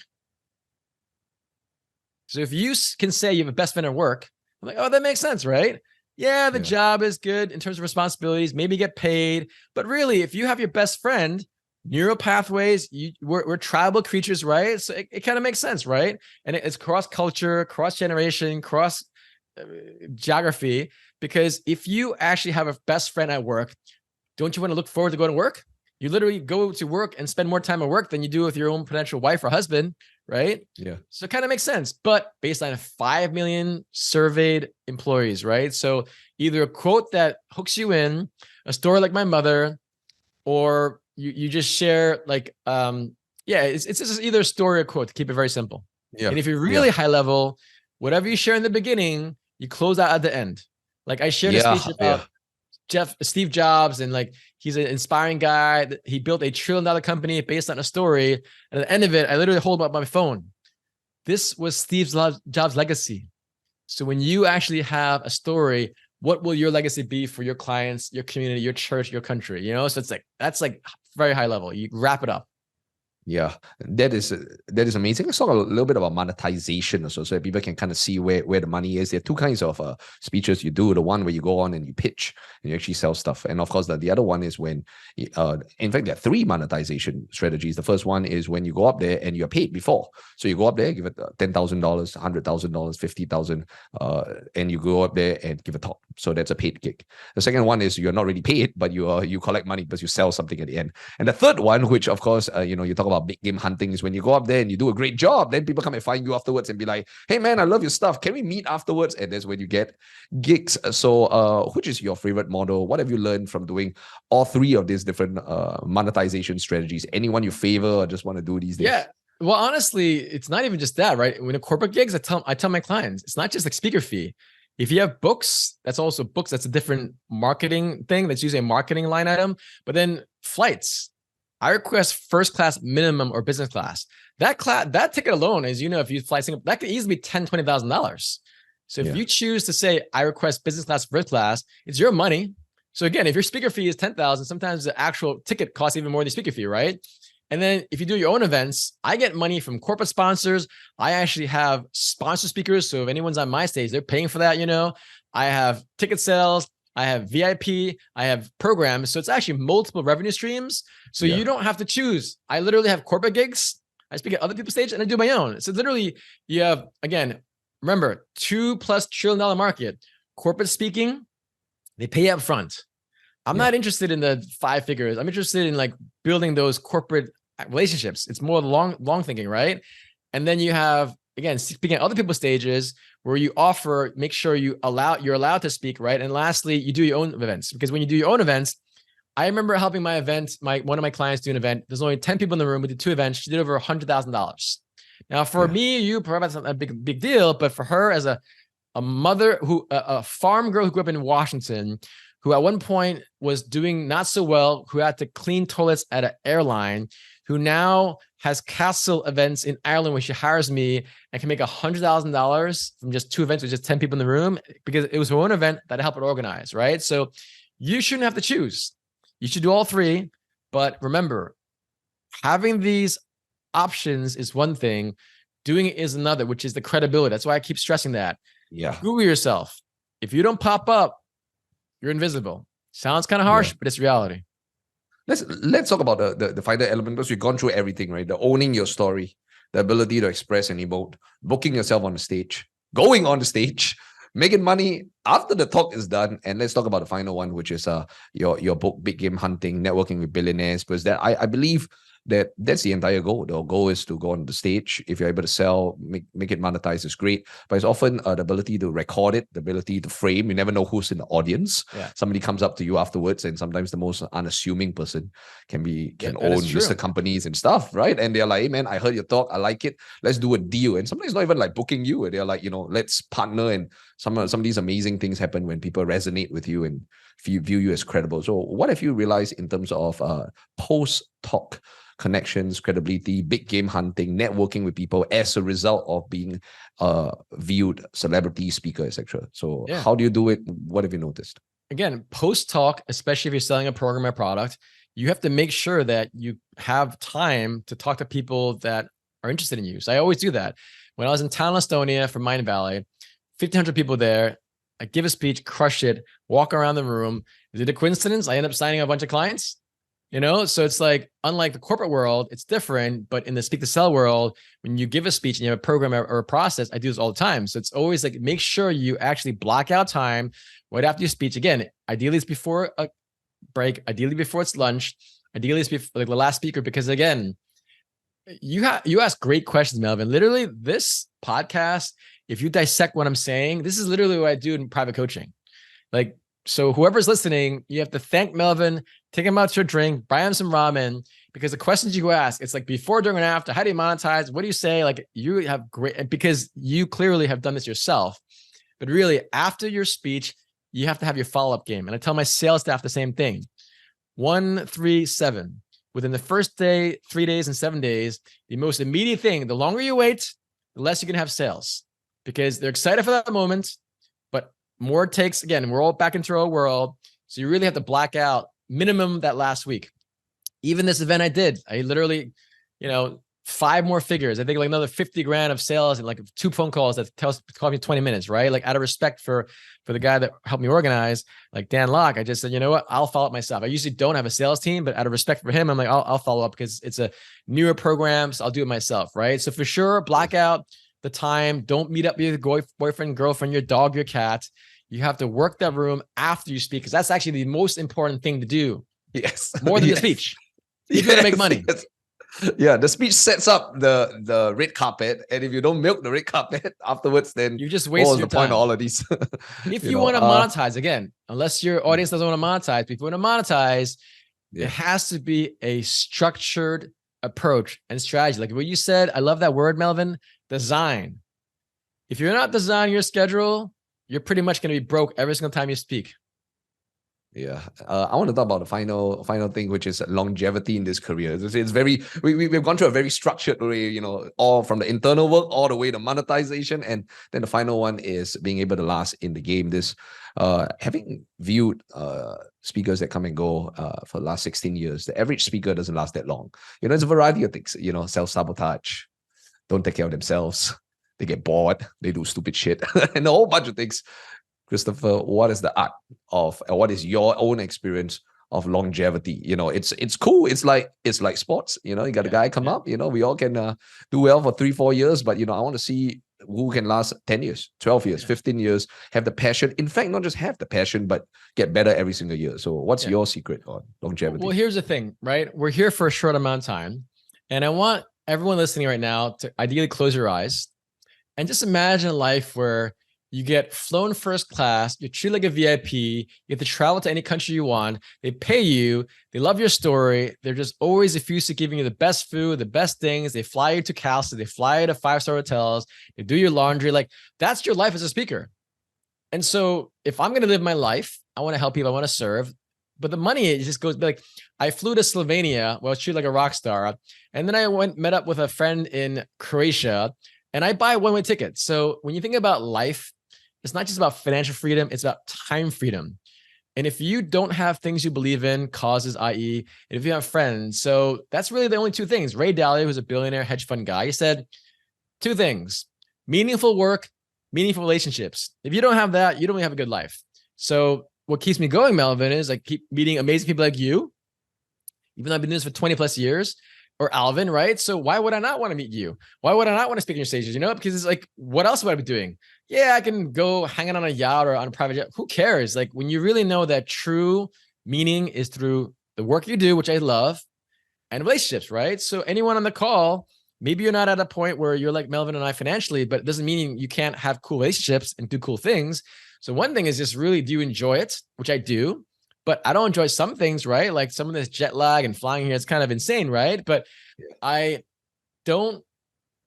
So if you can say you have a best friend at work, I'm like, oh, that makes sense, right? Yeah, the job is good in terms of responsibilities, maybe get paid. But really, if you have your best friend, neural pathways, we're tribal creatures, right? So it kind of makes sense, right? And it's cross culture, cross generation, cross geography. Because if you actually have a best friend at work, don't you want to look forward to going to work? You literally go to work and spend more time at work than you do with your own potential wife or husband, right? Yeah. So it kind of makes sense, but based on 5 million surveyed employees, right? So either a quote that hooks you in, a story like my mother, or you just share like, it's just either a story or quote to keep it very simple. Yeah. And if you're really high level, whatever you share in the beginning, you close out at the end. Like I shared a speech about Steve Jobs, and like he's an inspiring guy. He built $1 trillion company based on a story. And at the end of it, I literally hold up my phone. This was Steve Jobs' legacy. So when you actually have a story, what will your legacy be for your clients, your community, your church, your country? So it's like, that's like very high level. You wrap it up. Yeah, that is amazing. Let's talk a little bit about monetization also, so that people can kind of see where the money is. There are two kinds of speeches you do. The one where you go on and you pitch and you actually sell stuff. And of course, the other one is when, in fact, there are 3 monetization strategies. The first one is when you go up there and you're paid before. So you go up there, give it $10,000, $100,000, $50,000, and you go up there and give a talk. So that's a paid gig. The second one is you're not really paid, but you collect money because you sell something at the end. And the third one, which of course, you talk about big game hunting, is when you go up there and you do a great job, then people come and find you afterwards and be like, hey man, I love your stuff, can we meet afterwards? And that's when you get gigs. So which is your favorite model? What have you learned from doing all 3 of these different monetization strategies? Anyone you favor or just want to do these days? Yeah, well, honestly, it's not even just that, right? When a corporate gigs, I tell my clients, it's not just like speaker fee. If you have books, that's also books. That's a different marketing thing. That's usually a marketing line item. But then flights, I request first class minimum or business class. That ticket alone, as you know, if you fly Singapore, that could easily be $10,000, $20,000. So if you choose to say, I request business class, first class, it's your money. So again, if your speaker fee is $10,000, sometimes the actual ticket costs even more than the speaker fee, right? And then if you do your own events, I get money from corporate sponsors. I actually have sponsor speakers. So if anyone's on my stage, they're paying for that, I have ticket sales, I have VIP, I have programs. So it's actually multiple revenue streams. So you don't have to choose. I literally have corporate gigs. I speak at other people's stage and I do my own. So literally you have, again, remember, $2+ trillion market, corporate speaking, they pay up front. I'm not interested in the 5 figures. I'm interested in like building those corporate relationships. It's more long thinking, right? And then you have, again, speaking at other people's stages where you offer, make sure you're allowed to speak, right? And lastly, you do your own events, because when you do your own events, I remember helping my event, one of my clients do an event. There's only 10 people in the room. We did 2 events. She did over $100,000. Now for me, you probably that's not a big deal, but for her as a mother a farm girl who grew up in Washington, who at one point was doing not so well, who had to clean toilets at an airline, who now has castle events in Ireland where she hires me and can make $100,000 from just 2 events with just 10 people in the room, because it was her own event that I helped her organize, right? So you shouldn't have to choose. You should do all 3. But remember, having these options is one thing, doing it is another, which is the credibility. That's why I keep stressing that. Yeah. Google yourself. If you don't pop up, you're invisible. Sounds kind of harsh, but it's reality. Let's talk about the final element, because we've gone through everything, right? The owning your story, the ability to express and emote, booking yourself on the stage, going on the stage, making money after the talk is done. And let's talk about the final one, which is your book, Big Game Hunting, Networking with Billionaires, because that I believe that's the entire goal. The goal is to go on the stage. If you're able to sell, make it monetize, is great. But it's often the ability to record it, the ability to frame. You never know who's in the audience. Somebody comes up to you afterwards, and sometimes the most unassuming person can own listed companies and stuff, right? And they're like, hey man, I heard your talk, I like it. Let's do a deal. And sometimes not even like booking you. They're like, let's partner. And some of these amazing things happen when people resonate with you and view you as credible. So what have you realized in terms of post-talk connections, credibility, big game hunting, networking with people as a result of being viewed celebrity, speaker, etc.? So how do you do it? What have you noticed? Again, post talk, especially if you're selling a program or product, you have to make sure that you have time to talk to people that are interested in you. So I always do that. When I was in Tallinn, Estonia for Mind Valley, 1,500 people there, I give a speech, crush it, walk around the room. Is it a coincidence? I end up signing a bunch of clients. So it's like, unlike the corporate world, it's different. But in the speak to sell world, when you give a speech and you have a program or a process, I do this all the time. So it's always like, make sure you actually block out time right after your speech. Again, ideally it's before a break, ideally before it's lunch, ideally it's before like the last speaker, because again, you ask great questions, Melvin. Literally this podcast, if you dissect what I'm saying, this is literally what I do in private coaching. Like, so whoever's listening, you have to thank Melvin, take him out to a drink, buy him some ramen, because the questions you ask, it's like before, during, and after. How do you monetize? What do you say? Like, you have great, because you clearly have done this yourself. But really, after your speech, you have to have your follow-up game. And I tell my sales staff the same thing. 1, 3, 7. Within the first day, 3 days, and 7 days, the most immediate thing, the longer you wait, the less you can have sales, because they're excited for that moment. But more takes, again, we're all back into our world. So you really have to black out minimum that last week. Even this event I did, I literally, 5 more figures. I think like another 50 grand of sales and like 2 phone calls that cost me 20 minutes, right? Like out of respect for the guy that helped me organize, like Dan Locke, I just said, you know what? I'll follow up myself. I usually don't have a sales team, but out of respect for him, I'm like, I'll follow up because it's a newer program. So I'll do it myself, right? So for sure, block out the time. Don't meet up with your boyfriend, girlfriend, your dog, your cat. You have to work that room after you speak, because that's actually the most important thing to do. Yes. More than the speech. If you're going to make money. Yes. Yeah, the speech sets up the red carpet, and if you don't milk the red carpet afterwards, then you just waste your the point of all of these. If you want to monetize, again, unless your audience doesn't want to monetize, if you want to monetize, it has to be a structured approach and strategy. Like what you said, I love that word, Melvin, design. If you're not designing your schedule, you're pretty much going to be broke every single time you speak. Yeah, I want to talk about the final thing, which is longevity in this career. It's very we've gone through a very structured way, all from the internal work all the way to monetization, and then the final one is being able to last in the game. This, having viewed speakers that come and go for the last 16 years, the average speaker doesn't last that long. There's a variety of things. Self-sabotage, don't take care of themselves, they get bored, they do stupid shit, and a whole bunch of things. Christopher, what is the art of, what is your own experience of longevity? It's cool. It's like sports. You got a guy come up. We all can do well for 3-4 years, but I want to see who can last 10 years, 12 years, 15 years, have the passion. In fact, not just have the passion, but get better every single year. So, what's your secret on longevity? Well, here's the thing, right? We're here for a short amount of time, and I want everyone listening right now to ideally close your eyes and just imagine a life where you get flown first class, you're treated like a VIP, you get to travel to any country you want, they pay you, they love your story, they're just always effusive, giving you the best food, the best things, they fly you to castles, they fly you to 5-star hotels, they do your laundry. Like, that's your life as a speaker. And so if I'm going to live my life, I want to help people, I want to serve, but the money, it just goes like, I flew to Slovenia, well, I was treated like a rock star, and then I met up with a friend in Croatia, and I buy one-way tickets. So when you think about life, it's not just about financial freedom, it's about time freedom. And if you don't have things you believe in, causes, i.e., if you have friends, so that's really the only two things. Ray Dalio, who's a billionaire hedge fund guy, he said 2 things: meaningful work, meaningful relationships. If you don't have that, you don't really have a good life. So what keeps me going, Melvin, is I keep meeting amazing people like you, even though I've been doing this for 20 plus years, or Alvin, right? So why would I not want to meet you? Why would I not want to speak on your stages? Because it's like, what else would I be doing? Yeah, I can go hanging on a yacht or on a private jet. Who cares? Like, when you really know that true meaning is through the work you do, which I love, and relationships, right? So anyone on the call, maybe you're not at a point where you're like Melvin and I financially, but it doesn't mean you can't have cool relationships and do cool things. So one thing is just really, do you enjoy it? Which I do. But I don't enjoy some things, right? Like some of this jet lag and flying here, it's kind of insane, right? But I don't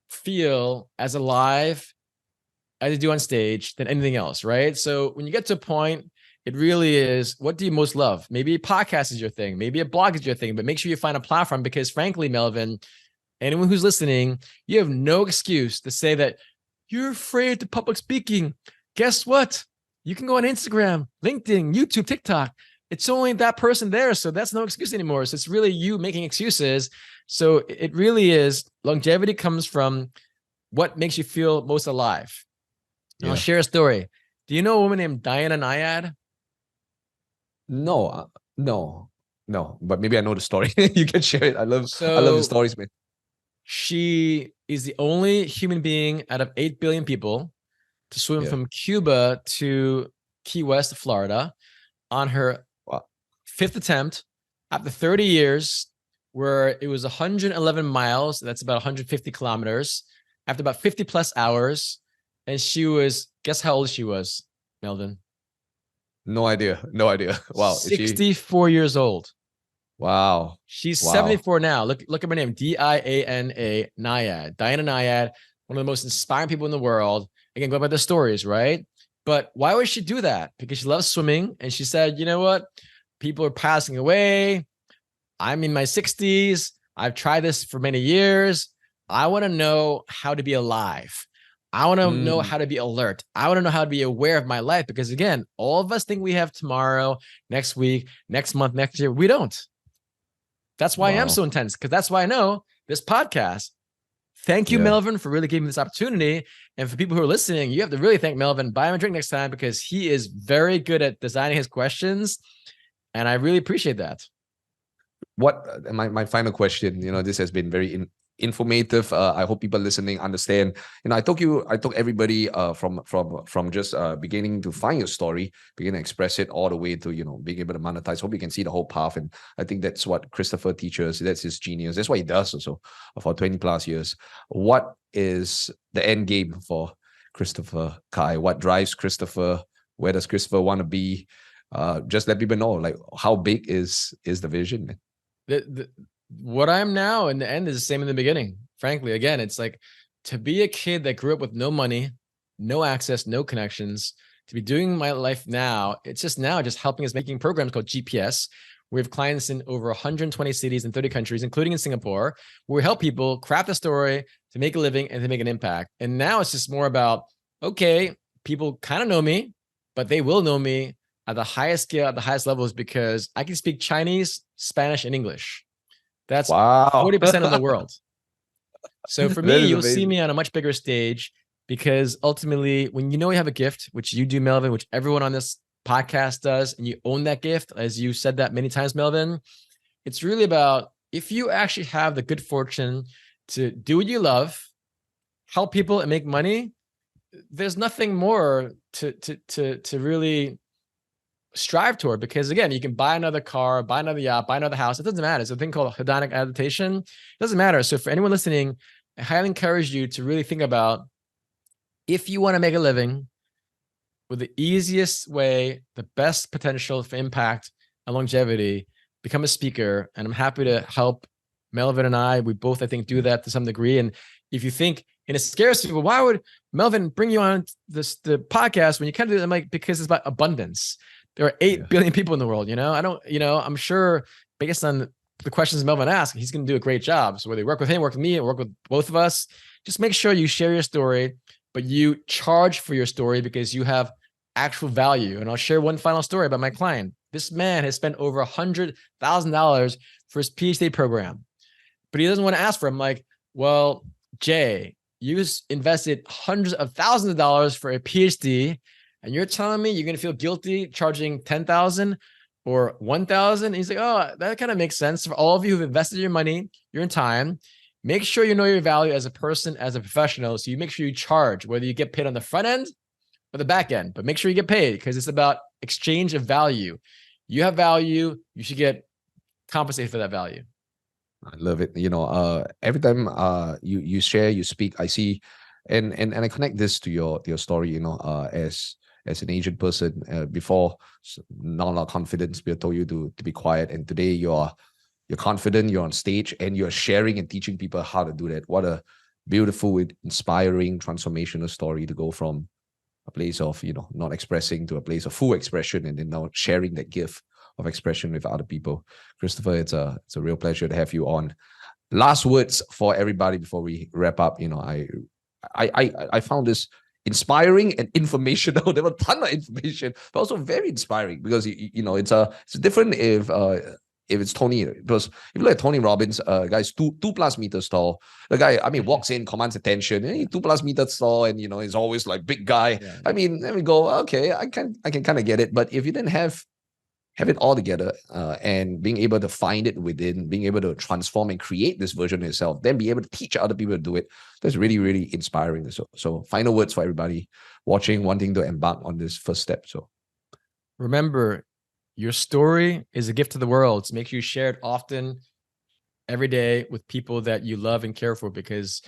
feel as alive as I do on stage than anything else, right? So when you get to a point, it really is, what do you most love? Maybe a podcast is your thing. Maybe a blog is your thing, but make sure you find a platform, because frankly, Melvin, anyone who's listening, you have no excuse to say that you're afraid to public speaking. Guess what? You can go on Instagram, LinkedIn, YouTube, TikTok. It's only that person there. So that's no excuse anymore. So it's really you making excuses. So it really is, longevity comes from what makes you feel most alive. Yeah. I'll share a story. Do you know a woman named Diana Nyad? No, but maybe I know the story. You can share it. I love the stories, man. She is the only human being out of 8 billion people to swim from Cuba to Key West, Florida, on her 5th attempt after 30 years, where it was 111 miles. That's about 150 kilometers. After about 50 plus hours. And she was, guess how old she was, Melvin? No idea. Wow. 64 years old. Wow. She's 74 now. Look at her name, Diana Nyad. Diana Nyad, one of the most inspiring people in the world. Again, go by the stories, right? But why would she do that? Because she loves swimming. And she said, you know what? People are passing away. I'm in my 60s. I've tried this for many years. I want to know how to be alive. I want to know how to be alert. I want to know how to be aware of my life, because again, all of us think we have tomorrow, next week, next month, next year. We don't. That's why I am so intense, because that's why I know this podcast. Thank you, Melvin, for really giving me this opportunity. And for people who are listening, you have to really thank Melvin. Buy him a drink next time, because he is very good at designing his questions. And I really appreciate that. What my final question, this has been very informative. I hope people listening understand. I took everybody from just beginning to find your story, begin to express it, all the way to being able to monetize. Hope you can see the whole path, and I think that's what Christopher teaches. That's his genius. That's what he does also for 20 plus years. What is the end game for Christopher Kai? What drives Christopher? Where does Christopher want to be? Just let people know, like, how big is the vision, man? What I am now in the end is the same in the beginning. Frankly, again, it's like, to be a kid that grew up with no money, no access, no connections, to be doing my life now. It's just now just helping us making programs called GPS. We have clients in over 120 cities in 30 countries, including in Singapore, where we help people craft a story to make a living and to make an impact. And now it's just more about, okay, people kind of know me, but they will know me at the highest scale, at the highest levels, because I can speak Chinese, Spanish, and English. That's 40% of the world. So for me, you'll see me on a much bigger stage, because ultimately, when you know you have a gift, which you do, Melvin, which everyone on this podcast does, and you own that gift, as you said that many times, Melvin, it's really about, if you actually have the good fortune to do what you love, help people and make money, there's nothing more to really strive toward, because again, you can buy another car, buy another yacht, buy another house. It doesn't matter. It's a thing called hedonic adaptation. It doesn't matter. So for anyone listening, I highly encourage you to really think about, if you want to make a living with the easiest way, the best potential for impact and longevity, become a speaker. And I'm happy to help Melvin and I. We both, I think, do that to some degree. And if you think in a scarcity, well, why would Melvin bring you on the podcast when you can't do it? I'm like, because it's about abundance. There are 8 billion people in the world, I'm sure based on the questions Melvin asked, he's going to do a great job. So whether you work with him, work with me, or work with both of us, just make sure you share your story, but you charge for your story because you have actual value. And I'll share one final story about my client. This man has spent over $100,000 for his PhD program, but he doesn't want to ask for it. I'm like, well, Jay, you invested hundreds of thousands of dollars for a PhD, and you're telling me you're going to feel guilty charging $10,000 or $1,000? He's like, oh, that kind of makes sense. For all of you who've invested your money, your time, make sure you know your value as a person, as a professional. So you make sure you charge, whether you get paid on the front end or the back end, but make sure you get paid, because it's about exchange of value. You have value, you should get compensated for that value. I love it. Every time you share, you speak, I see, and I connect this to your story. As an Asian person, before, not a lot of confidence, we told you to be quiet, and today you're confident, you're on stage, and you're sharing and teaching people how to do that. What a beautiful, inspiring, transformational story to go from a place of not expressing to a place of full expression, and then now sharing that gift of expression with other people. Christopher, it's a real pleasure to have you on. Last words for everybody before we wrap up. I found this inspiring and informational. There were a ton of information, but also very inspiring, because it's different if it's Tony. Because if you look at Tony Robbins, guy's 2+ meters tall. The guy, walks in, commands attention. 2+ meters tall, and he's always like big guy. Yeah. Then we go, okay, I can kind of get it. But if you didn't have it all together, and being able to find it within, being able to transform and create this version of yourself, then be able to teach other people to do it, that's really, really inspiring. So final words for everybody watching, wanting to embark on this first step. So remember, your story is a gift to the world. So make sure you share it often, every day, with people that you love and care for, because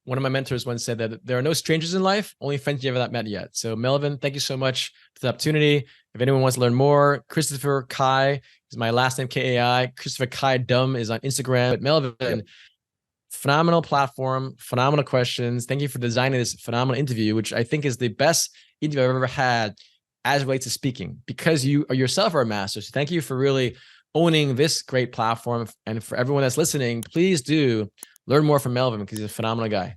one of my mentors once said that there are no strangers in life, only friends you have not met yet. So Melvin, thank you so much for the opportunity. If anyone wants to learn more, Christopher Kai is my last name, Kai. Christopher Kai Dumb is on Instagram. But Melvin, phenomenal platform, phenomenal questions. Thank you for designing this phenomenal interview, which I think is the best interview I've ever had as it relates to speaking, because you are yourself are a master. So thank you for really owning this great platform. And for everyone that's listening, please do learn more from Melvin, because he's a phenomenal guy.